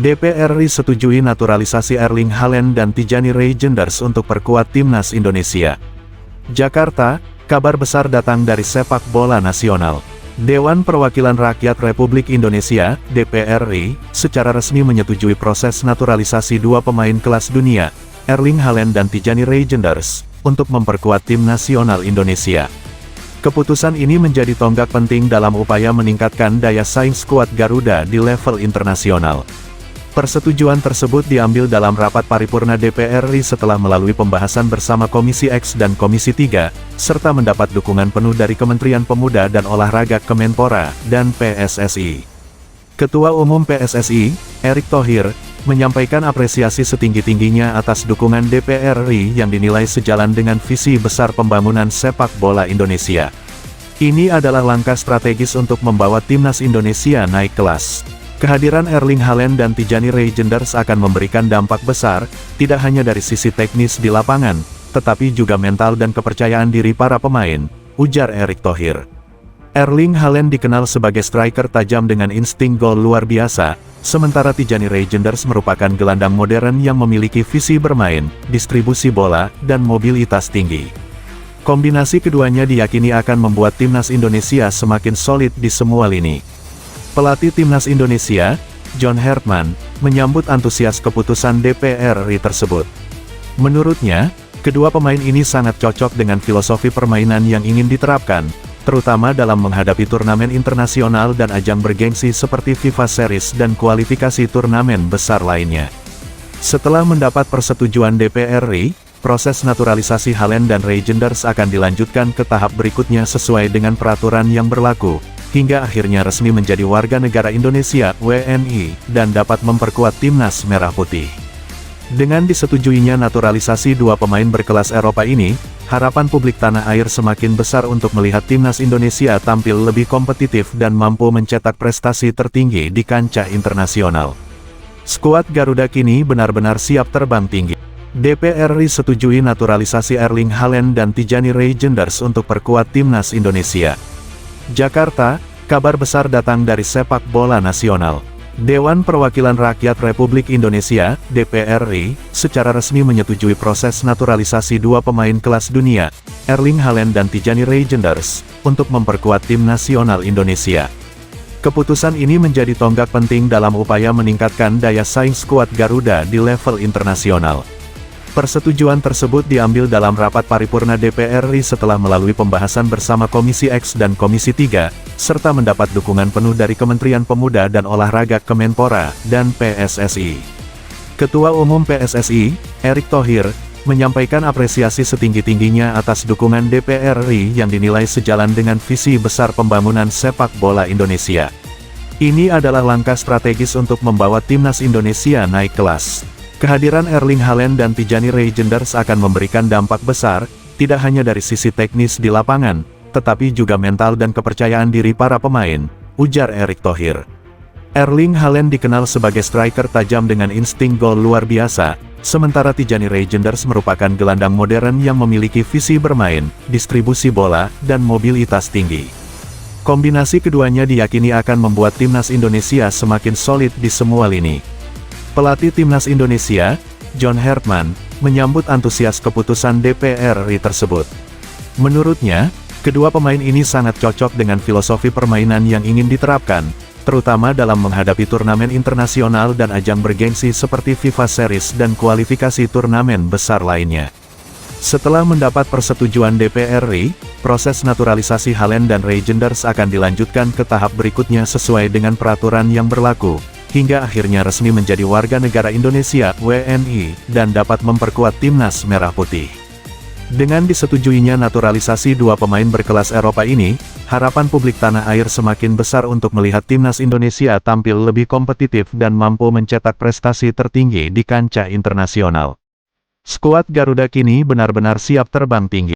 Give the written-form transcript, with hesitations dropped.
DPR RI setujui naturalisasi Erling Haaland dan Tijani Reijnders untuk perkuat timnas Indonesia. Jakarta, kabar besar datang dari sepak bola nasional. Dewan Perwakilan Rakyat Republik Indonesia, DPR RI, secara resmi menyetujui proses naturalisasi dua pemain kelas dunia, Erling Haaland dan Tijani Reijnders, untuk memperkuat tim nasional Indonesia. Keputusan ini menjadi tonggak penting dalam upaya meningkatkan daya saing skuad Garuda di level internasional. Persetujuan tersebut diambil dalam rapat paripurna DPR RI setelah melalui pembahasan bersama Komisi X dan Komisi 3, serta mendapat dukungan penuh dari Kementerian Pemuda dan Olahraga Kemenpora, dan PSSI. Ketua Umum PSSI, Erick Thohir, menyampaikan apresiasi setinggi-tingginya atas dukungan DPR RI yang dinilai sejalan dengan visi besar pembangunan sepak bola Indonesia. Ini adalah langkah strategis untuk membawa timnas Indonesia naik kelas. Kehadiran Erling Haaland dan Tijani Reijnders akan memberikan dampak besar, tidak hanya dari sisi teknis di lapangan, tetapi juga mental dan kepercayaan diri para pemain, ujar Erick Thohir. Erling Haaland dikenal sebagai striker tajam dengan insting gol luar biasa, sementara Tijani Reijnders merupakan gelandang modern yang memiliki visi bermain, distribusi bola, dan mobilitas tinggi. Kombinasi keduanya diyakini akan membuat timnas Indonesia semakin solid di semua lini. Pelatih timnas Indonesia, John Hartman, menyambut antusias keputusan DPR RI tersebut. Menurutnya, kedua pemain ini sangat cocok dengan filosofi permainan yang ingin diterapkan, terutama dalam menghadapi turnamen internasional dan ajang bergengsi seperti FIFA Series dan kualifikasi turnamen besar lainnya. Setelah mendapat persetujuan DPR RI, proses naturalisasi Haaland dan Reijnders akan dilanjutkan ke tahap berikutnya sesuai dengan peraturan yang berlaku, hingga akhirnya resmi menjadi warga negara Indonesia (WNI) dan dapat memperkuat timnas Merah Putih. Dengan disetujuinya naturalisasi dua pemain berkelas Eropa ini, harapan publik tanah air semakin besar untuk melihat timnas Indonesia tampil lebih kompetitif dan mampu mencetak prestasi tertinggi di kancah internasional. Skuad Garuda kini benar-benar siap terbang tinggi. DPR RI setujui naturalisasi Erling Haaland dan Tijani Reijnders untuk perkuat timnas Indonesia. Jakarta, kabar besar datang dari sepak bola nasional. Dewan Perwakilan Rakyat Republik Indonesia, DPR RI, secara resmi menyetujui proses naturalisasi dua pemain kelas dunia, Erling Haaland dan Tijani Reijnders, untuk memperkuat tim nasional Indonesia. Keputusan ini menjadi tonggak penting dalam upaya meningkatkan daya saing skuad Garuda di level internasional. Persetujuan tersebut diambil dalam rapat paripurna DPR RI setelah melalui pembahasan bersama Komisi X dan Komisi 3, serta mendapat dukungan penuh dari Kementerian Pemuda dan Olahraga Kemenpora, dan PSSI. Ketua Umum PSSI, Erick Thohir, menyampaikan apresiasi setinggi-tingginya atas dukungan DPR RI yang dinilai sejalan dengan visi besar pembangunan sepak bola Indonesia. Ini adalah langkah strategis untuk membawa timnas Indonesia naik kelas. Kehadiran Erling Haaland dan Tijani Reijnders akan memberikan dampak besar, tidak hanya dari sisi teknis di lapangan, tetapi juga mental dan kepercayaan diri para pemain, ujar Erick Thohir. Erling Haaland dikenal sebagai striker tajam dengan insting gol luar biasa, sementara Tijani Reijnders merupakan gelandang modern yang memiliki visi bermain, distribusi bola, dan mobilitas tinggi. Kombinasi keduanya diyakini akan membuat timnas Indonesia semakin solid di semua lini. Pelatih timnas Indonesia, John Hartman, menyambut antusias keputusan DPR RI tersebut. Menurutnya, kedua pemain ini sangat cocok dengan filosofi permainan yang ingin diterapkan, terutama dalam menghadapi turnamen internasional dan ajang bergengsi seperti FIFA Series dan kualifikasi turnamen besar lainnya. Setelah mendapat persetujuan DPR RI, proses naturalisasi Haaland dan Reijnders akan dilanjutkan ke tahap berikutnya sesuai dengan peraturan yang berlaku, hingga akhirnya resmi menjadi warga negara Indonesia (WNI) dan dapat memperkuat timnas Merah Putih. Dengan disetujuinya naturalisasi dua pemain berkelas Eropa ini, harapan publik tanah air semakin besar untuk melihat timnas Indonesia tampil lebih kompetitif dan mampu mencetak prestasi tertinggi di kancah internasional. Skuad Garuda kini benar-benar siap terbang tinggi.